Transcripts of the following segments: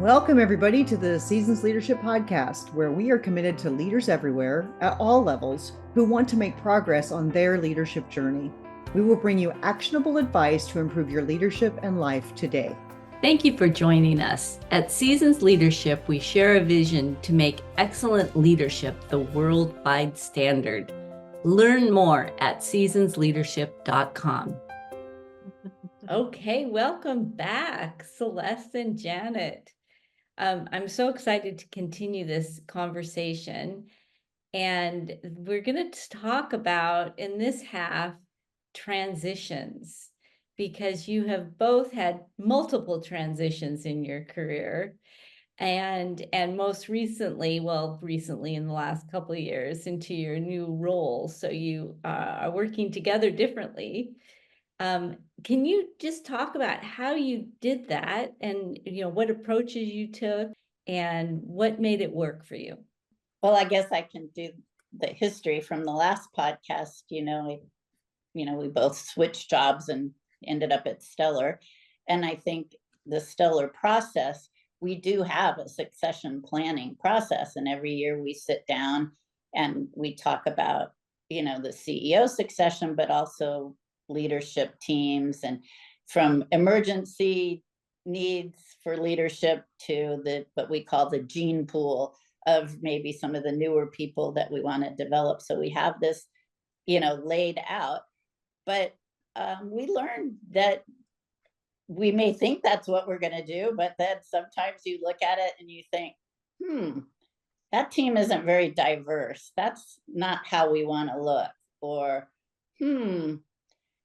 Welcome, everybody, to the Seasons Leadership Podcast, where we are committed to leaders everywhere at all levels who want to make progress on their leadership journey. We will bring you actionable advice to improve your leadership and life today. Thank you for joining us. At Seasons Leadership, we share a vision to make excellent leadership the worldwide standard. Learn more at seasonsleadership.com. Okay, welcome back, Celeste and Janet. I'm so excited to continue this conversation. And we're going to talk about, in this half, transitions, because you have both had multiple transitions in your career. And most recently in the last couple of years, into your new role. So you are working together differently. Can you just talk about how you did that, and what approaches you took and what made it work for you? Well, I guess I can do the history from the last podcast. We both switched jobs and ended up at Stellar. And I think the Stellar process, we do have a succession planning process. And every year we sit down and we talk about, the CEO succession, but also leadership teams, and from emergency needs for leadership to what we call the gene pool of maybe some of the newer people that we want to develop. So we have this, laid out, but we learned that we may think that's what we're going to do, but then sometimes you look at it and you think, that team isn't very diverse. That's not how we want to look. Or,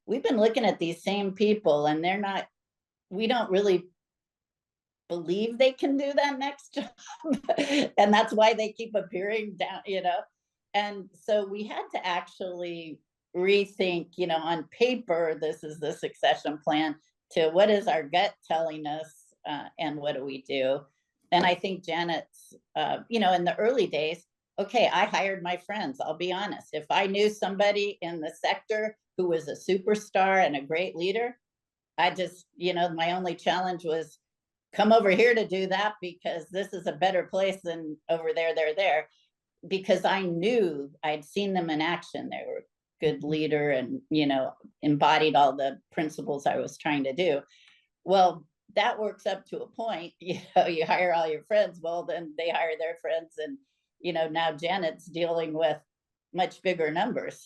we've been looking at these same people and we don't really believe they can do that next job. And that's why they keep appearing down, And so we had to actually rethink, on paper, this is the succession plan, to what is our gut telling us, and what do we do? And I think Janet's, in the early days, okay, I hired my friends. I'll be honest. If I knew somebody in the sector who was a superstar and a great leader, I just, my only challenge was come over here to do that, because this is a better place than over there, because I knew I'd seen them in action. They were a good leader and, embodied all the principles I was trying to do. Well, that works up to a point, you hire all your friends. Well, then they hire their friends. And, now Janet's dealing with much bigger numbers.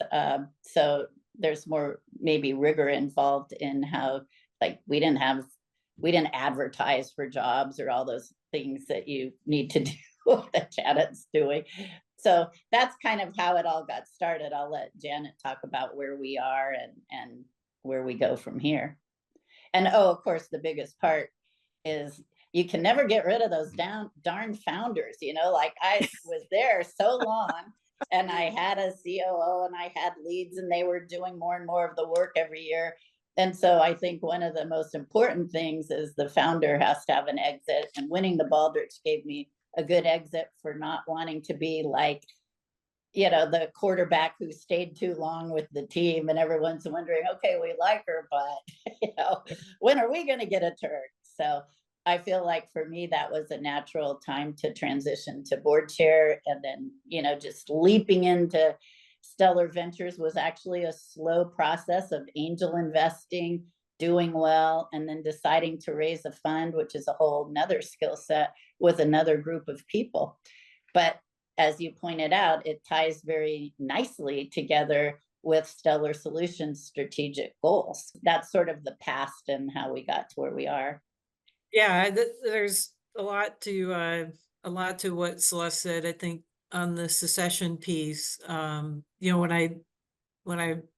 So there's more maybe rigor involved in how, like, we didn't advertise for jobs or all those things that you need to do that Janet's doing. So that's kind of how it all got started. I'll let Janet talk about where we are and where we go from here. And of course, the biggest part is you can never get rid of those darn founders. Like, I was there so long and I had a COO and I had leads, and they were doing more and more of the work every year. And so I think one of the most important things is the founder has to have an exit, and winning the Baldrige gave me a good exit for not wanting to be like, the quarterback who stayed too long with the team and everyone's wondering, okay, we like her, but when are we going to get a turn? So I feel like for me, that was a natural time to transition to board chair. And then, just leaping into Stellar Ventures was actually a slow process of angel investing, doing well, and then deciding to raise a fund, which is a whole nother skill set with another group of people. But as you pointed out, it ties very nicely together with Stellar Solutions' strategic goals. That's sort of the past and how we got to where we are. Yeah, there's a lot to what Celeste said. I think on the secession piece, when I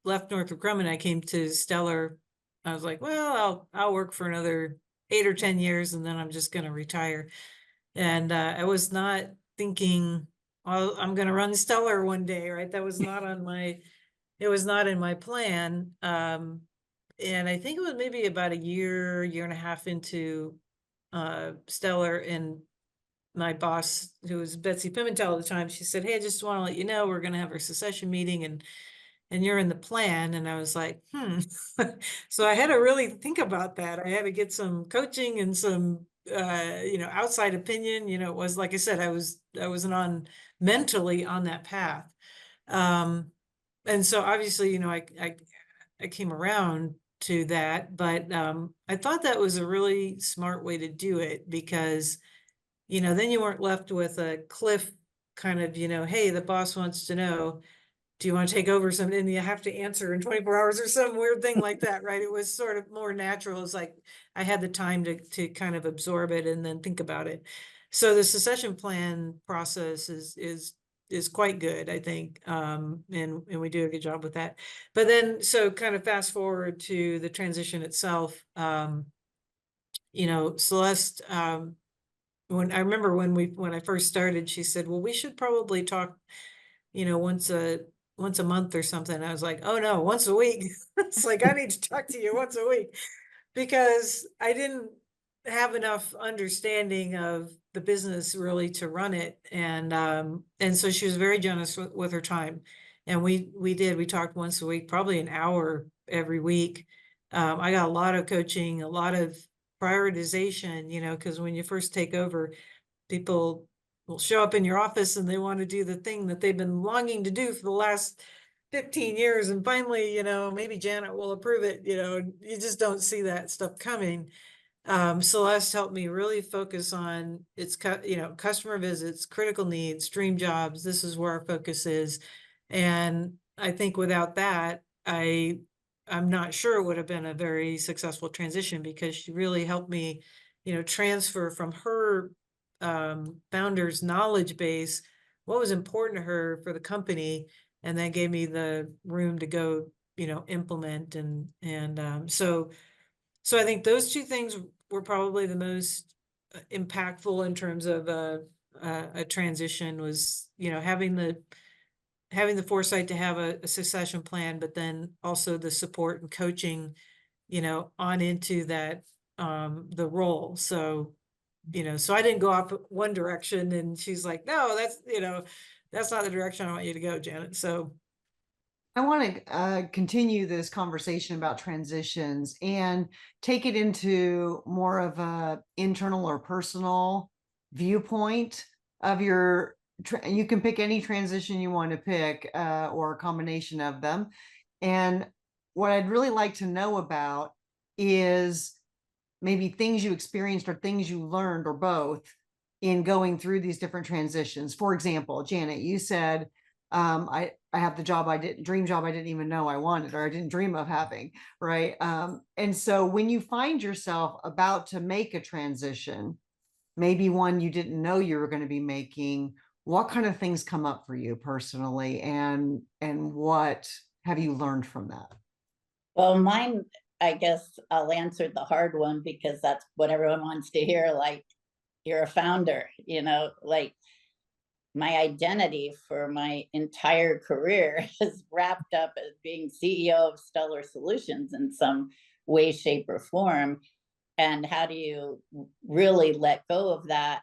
left Northrop Grumman, I came to Stellar. I was like, well, I'll work for another 8 or 10 years, and then I'm just going to retire. And I was not thinking, well, I'm going to run Stellar one day, right? That was not it was not in my plan. And I think it was maybe about a year and a half into Stellar, and my boss, who was Betsy Pimentel at the time, she said, hey, I just want to let you know we're going to have our secession meeting, and you're in the plan. And I was like, So I had to really think about that. I had to get some coaching and some outside opinion. It was, like I said, I wasn't mentally on that path. And so obviously, I came around to that, but I thought that was a really smart way to do it, because, then you weren't left with a cliff kind of, hey, the boss wants to know, do you want to take over something? And you have to answer in 24 hours or some weird thing like that, right? It was sort of more natural. It's like I had the time to kind of absorb it and then think about it. So the succession plan process is quite good, I think. And we do a good job with that. But then, so kind of fast forward to the transition itself. Celeste, when I remember when I first started, she said, well, we should probably talk, once a month or something. I was like, oh no, once a week. It's like, I need to talk to you once a week, because I didn't have enough understanding of the business really to run it. And so she was very generous with her time. And we talked once a week, probably an hour every week. I got a lot of coaching, a lot of prioritization, because when you first take over, people will show up in your office and they want to do the thing that they've been longing to do for the last 15 years. And finally, maybe Janet will approve it. You just don't see that stuff coming. Celeste helped me really focus on customer visits, critical needs, dream jobs. This is where our focus is. And I think without that, I'm not sure it would have been a very successful transition, because she really helped me, transfer from her founder's knowledge base what was important to her for the company, and then gave me the room to go, implement. So I think those two things were probably the most impactful in terms of a transition, was, having the foresight to have a succession plan, but then also the support and coaching, on into that, the role. So I didn't go off one direction and she's like, no, that's not the direction I want you to go, Janet. So I want to continue this conversation about transitions and take it into more of a internal or personal viewpoint of your. You can pick any transition you want to pick, or a combination of them. And what I'd really like to know about is maybe things you experienced or things you learned, or both, in going through these different transitions. For example, Janet, you said, I have the dream job I didn't even know I wanted, or I didn't dream of having, right? And so when you find yourself about to make a transition, maybe one you didn't know you were going to be making, what kind of things come up for you personally, and what have you learned from that? Well, mine, I guess I'll answer the hard one, because that's what everyone wants to hear. Like, you're a founder, like, my identity for my entire career is wrapped up as being CEO of Stellar Solutions in some way, shape, or form. And how do you really let go of that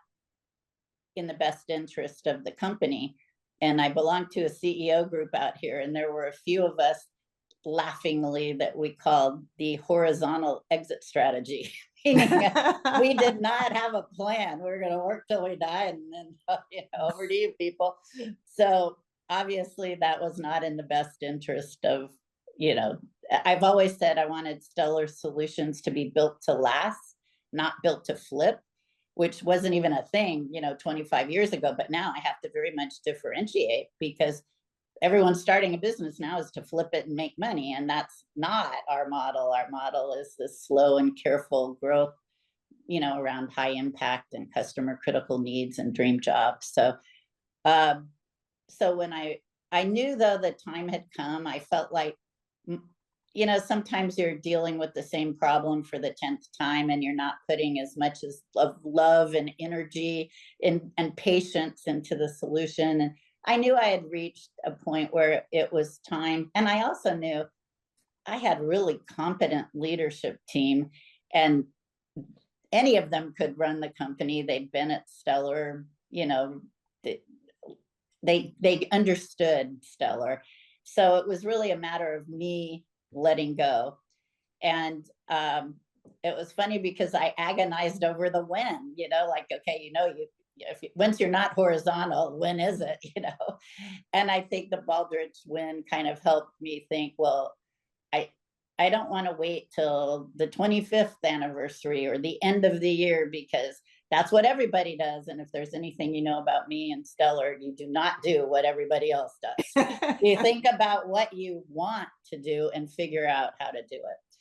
in the best interest of the company? And I belong to a CEO group out here, and there were a few of us laughingly that we called the horizontal exit strategy. Meaning, we did not have a plan. We were going to work till we die, and then over to you, people. So obviously that was not in the best interest of, I've always said I wanted Stellar Solutions to be built to last, not built to flip, which wasn't even a thing, 25 years ago. But now I have to very much differentiate, because everyone's starting a business now is to flip it and make money. And that's not our model. Our model is this slow and careful growth, around high impact and customer critical needs and dream jobs. So, when I knew, though, the time had come, I felt like, sometimes you're dealing with the same problem for the 10th time, and you're not putting as much of love and energy and patience into the solution. And I knew I had reached a point where it was time. And I also knew I had a really competent leadership team, and any of them could run the company. They'd been at Stellar, they understood Stellar. So it was really a matter of me letting go. And it was funny because I agonized over the when, like, okay, once you're not horizontal, when is it, And I think the Baldrige win kind of helped me think, well, I don't want to wait till the 25th anniversary or the end of the year, because that's what everybody does. And if there's anything you know about me and Stellar, you do not do what everybody else does. You think about what you want to do and figure out how to do it.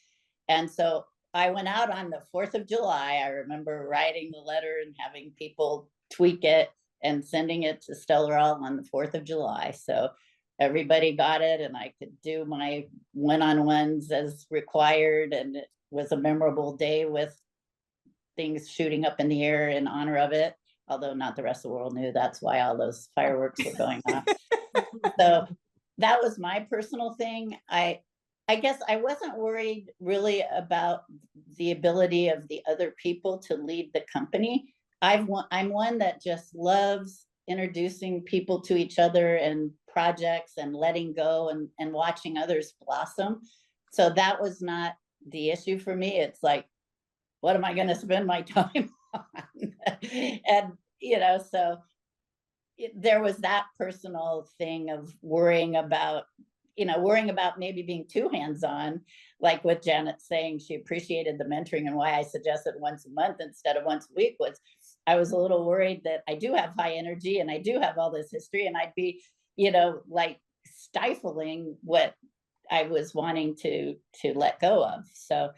And so I went out on the 4th of July. I remember writing the letter and having people tweak it and sending it to Stellar All on the 4th of July. So everybody got it, and I could do my one-on-ones as required. And it was a memorable day with things shooting up in the air in honor of it, although not the rest of the world knew that's why all those fireworks were going off. So that was my personal thing. I guess I wasn't worried really about the ability of the other people to lead the company. I'm one that just loves introducing people to each other and projects and letting go and watching others blossom. So that was not the issue for me. It's like, what am I going to spend my time on? And, so there was that personal thing of worrying about maybe being too hands-on, like with Janet saying she appreciated the mentoring, and why I suggested once a month instead of once a week was I was a little worried that I do have high energy and I do have all this history, and I'd be, like stifling what I was wanting to let go of. So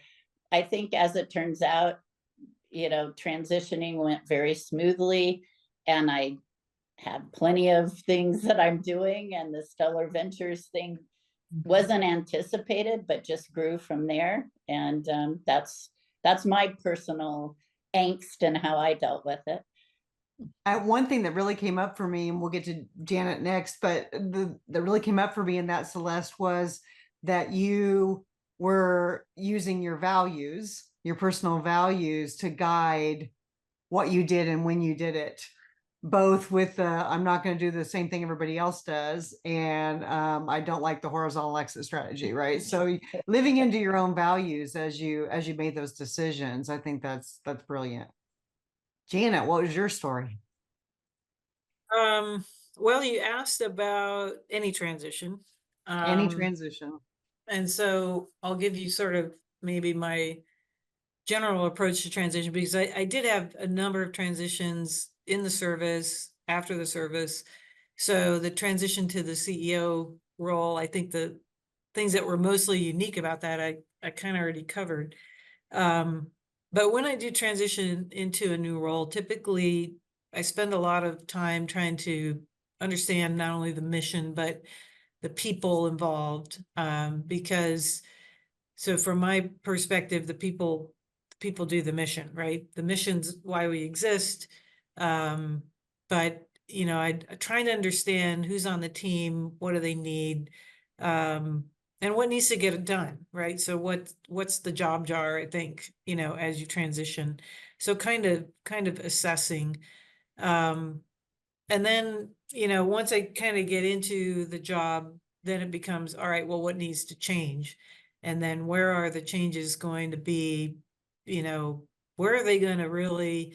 I think as it turns out, transitioning went very smoothly, and I have plenty of things that I'm doing, and the Stellar Ventures thing wasn't anticipated, but just grew from there. And that's my personal angst and how I dealt with it. One thing that really came up for me, and we'll get to Janet next, but that really came up for me in that, Celeste, was that you were using your values, your personal values, to guide what you did and when you did it, both with I'm not going to do the same thing everybody else does, and I don't like the horizontal exit strategy, right? So living into your own values as you made those decisions, I think that's brilliant. Janet, what was your story? Well, you asked about any transition. Any transition. And so I'll give you sort of maybe my general approach to transition, because I did have a number of transitions in the service, after the service. So the transition to the CEO role, I think the things that were mostly unique about that, I kind of already covered. But when I do transition into a new role, typically I spend a lot of time trying to understand not only the mission, but the people involved. Because, so from my perspective, the people do the mission, right? The mission's why we exist. But, I trying to understand who's on the team, what do they need, and what needs to get it done, right? So what's the job jar, I think, as you transition. So kind of assessing. And then, once I kind of get into the job, then it becomes, all right, well, what needs to change? And then where are the changes going to be? Where are they going to really,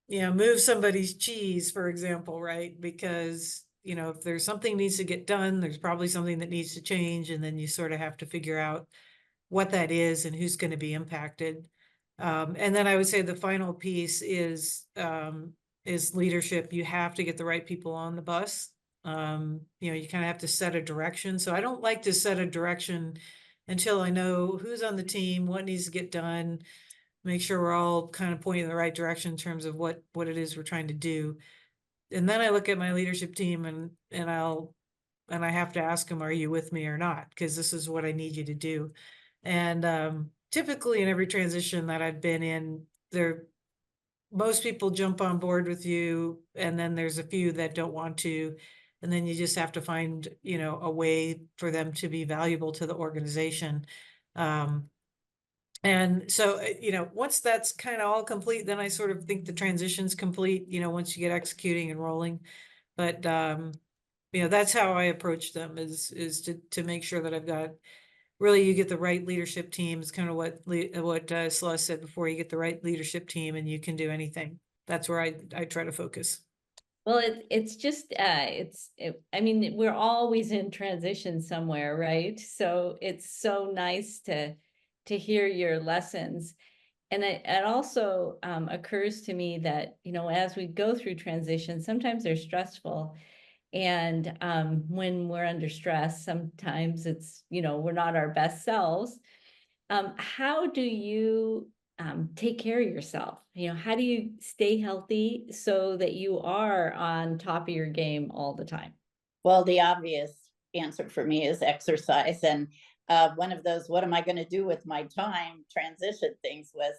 move somebody's cheese, for example, right? Because, if there's something needs to get done, there's probably something that needs to change. And then you sort of have to figure out what that is and who's going to be impacted. And then I would say the final piece is leadership. You have to get the right people on the bus. You kind of have to set a direction. So I don't like to set a direction until I know who's on the team, what needs to get done, make sure we're all kind of pointing in the right direction in terms of what it is we're trying to do. And then I look at my leadership team and I have to ask them, are you with me or not? Because this is what I need you to do. And typically in every transition that I've been in, most people jump on board with you, and then there's a few that don't want to. And then you just have to find, a way for them to be valuable to the organization. And so, once that's kind of all complete, then I sort of think the transition's complete, once you get executing and rolling. But, that's how I approach them, is to make sure that I've got really you get the right leadership team. It's kind of what Celeste said before. You get the right leadership team and you can do anything. That's where I try to focus. Well, it's just, I mean, we're always in transition somewhere, right? So it's so nice to hear your lessons. And it also occurs to me that, you know, as we go through transition, sometimes they're stressful. And when we're under stress, sometimes it's, you know, we're not our best selves. How do you take care of yourself? You know, how do you stay healthy so that you are on top of your game all the time? Well, the obvious answer for me is exercise. And one of those, what am I going to do with my time transition things was,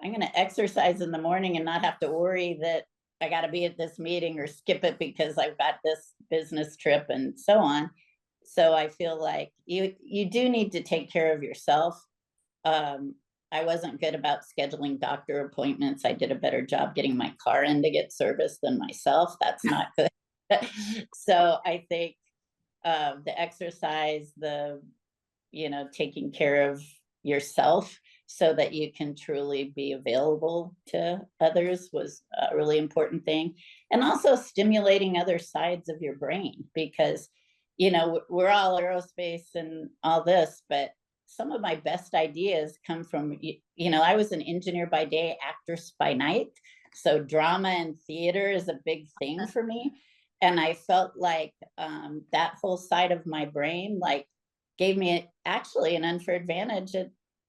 I'm going to exercise in the morning and not have to worry that I got to be at this meeting or skip it because I've got this business trip and so on. So I feel like you do need to take care of yourself. I wasn't good about scheduling doctor appointments. I did a better job getting my car in to get service than myself. That's not good. So I think the exercise, taking care of yourself so that you can truly be available to others was a really important thing. And also stimulating other sides of your brain, because, we're all aerospace and all this, but some of my best ideas come from, I was an engineer by day, actress by night. So drama and theater is a big thing for me. And I felt like that whole side of my brain, like, gave me actually an unfair advantage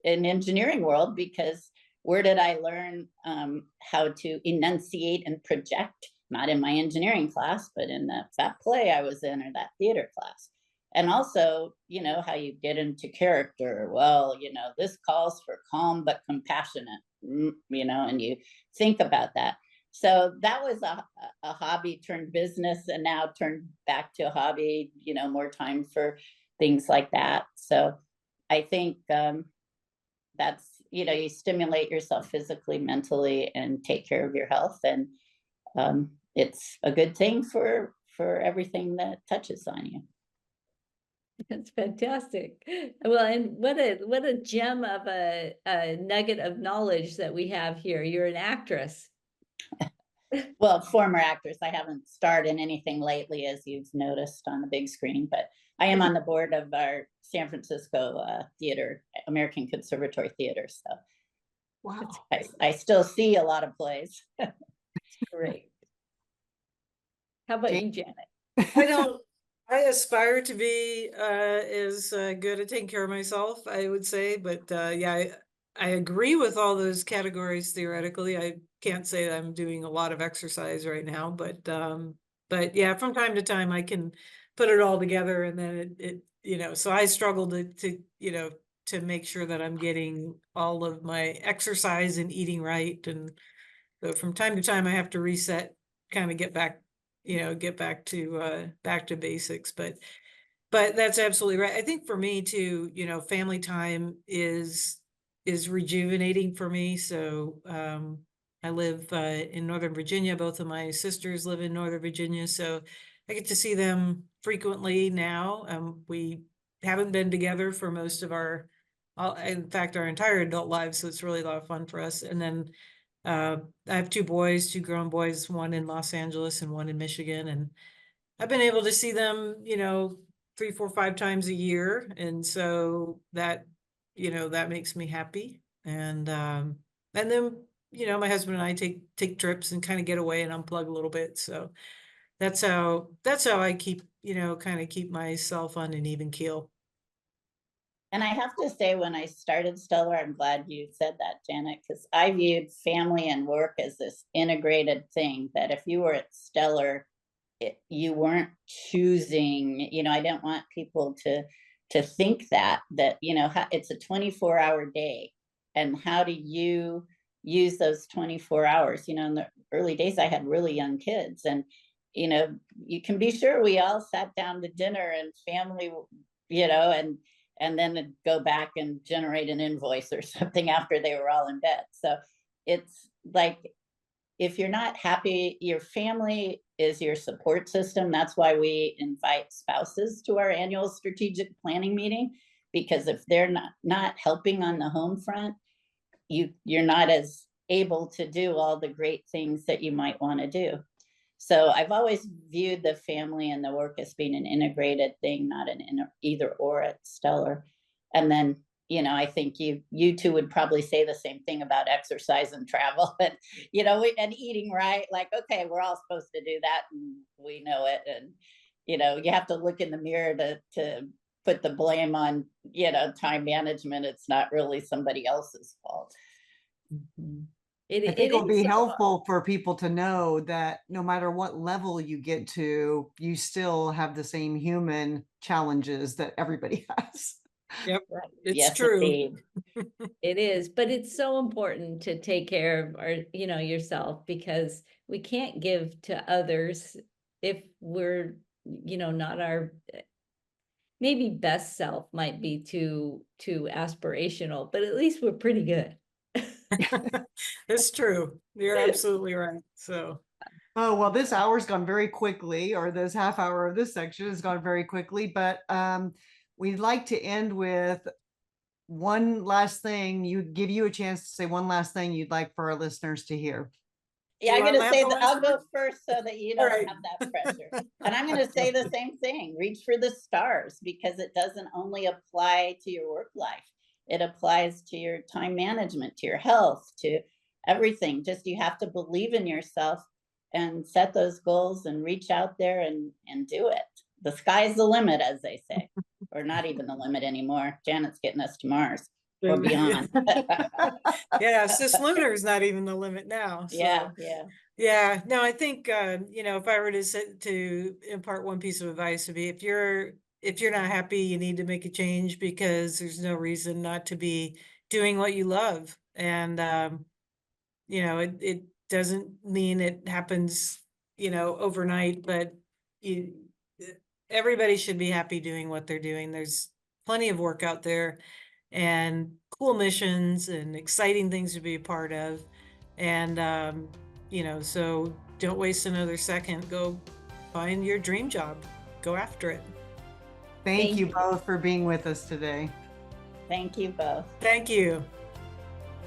in engineering world, because where did I learn how to enunciate and project? Not in my engineering class, but in that play I was in, or that theater class. And also, how you get into character. Well, this calls for calm but compassionate, and you think about that. So that was a hobby turned business, and now turned back to a hobby, more time for things like that. So I think that's, you stimulate yourself physically, mentally, and take care of your health. And it's a good thing for everything that touches on you. That's fantastic. Well, and what a gem of a nugget of knowledge that we have here. You're an actress. Well, former actress. I haven't starred in anything lately, as you've noticed on the big screen, but I am on the board of our San Francisco theater, American Conservatory Theater. So Wow. I still see a lot of plays. Great. How about you, Janet? I aspire to be as good at taking care of myself, I would say, but yeah, I agree with all those categories theoretically. I can't say that I'm doing a lot of exercise right now, but yeah, from time to time I can put it all together, and then it so I struggle to make sure that I'm getting all of my exercise and eating right, and so from time to time I have to reset, kind of get back to basics, but that's absolutely right. I think for me too, family time is rejuvenating for me. So I live in Northern Virginia. Both of my sisters live in Northern Virginia, so I get to see them frequently now. We haven't been together for most of in fact, our entire adult lives, so it's really a lot of fun for us. And then I have two grown boys, one in Los Angeles and one in Michigan. And I've been able to see them, 3, 4, 5 times a year. And so that makes me happy. And then, my husband and I take trips and kind of get away and unplug a little bit. So that's how I keep, kind of keep myself on an even keel. And I have to say, when I started Stellar, I'm glad you said that, Janet, because I viewed family and work as this integrated thing, that if you were at Stellar, you weren't choosing, I didn't want people to think that it's a 24-hour day. And how do you use those 24 hours? In the early days, I had really young kids, and, you can be sure we all sat down to dinner and family, and then go back and generate an invoice or something after they were all in bed. So it's like, if you're not happy, your family is your support system. That's why we invite spouses to our annual strategic planning meeting, because if they're not helping on the home front, you're not as able to do all the great things that you might want to do. So I've always viewed the family and the work as being an integrated thing, not an either or at Stellar. And then, you know, I think you two would probably say the same thing about exercise and travel and, you know, and eating right. Like, okay, we're all supposed to do that and we know it. And, you know, you have to look in the mirror to put the blame on, you know, time management. It's not really somebody else's fault. Mhm. I think it'll be helpful for people to know that no matter what level you get to, you still have the same human challenges that everybody has. Yep, Right. it's Yes, true. indeed. It is, but it's so important to take care of our, you know, yourself, because we can't give to others if we're, you know, not our, maybe best self might be too aspirational, but at least we're pretty good. It's true. You're absolutely right. So, Oh, well, this hour's gone very quickly, or this half hour of this section has gone very quickly, but we'd like to end with one last thing. Give you a chance to say one last thing you'd like for our listeners to hear. Yeah, I'm going to say that I'll go first so that you don't right. have that pressure. And I'm going to say the same thing. Reach for the stars, because it doesn't only apply to your work life. It applies to your time management, to your health, to everything. Just you have to believe in yourself and set those goals and reach out there and do it. The sky's the limit, as they say, or not even the limit anymore. Janet's getting us to Mars or beyond. Yeah, cislunar is not even the limit now. So. Yeah. No, I think you know, if I were to impart one piece of advice, would be if you're not happy, you need to make a change, because there's no reason not to be doing what you love. And you know, it doesn't mean it happens, you know, overnight, but everybody should be happy doing what they're doing. There's plenty of work out there and cool missions and exciting things to be a part of. And you know, so don't waste another second. Go find your dream job. Go after it. Thank you both for being with us today. Thank you both. Thank you.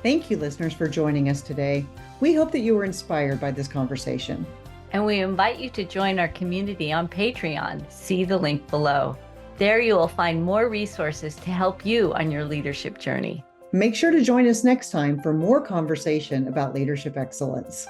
Thank you, listeners, for joining us today. We hope that you were inspired by this conversation. And we invite you to join our community on Patreon. See the link below. There you will find more resources to help you on your leadership journey. Make sure to join us next time for more conversation about leadership excellence.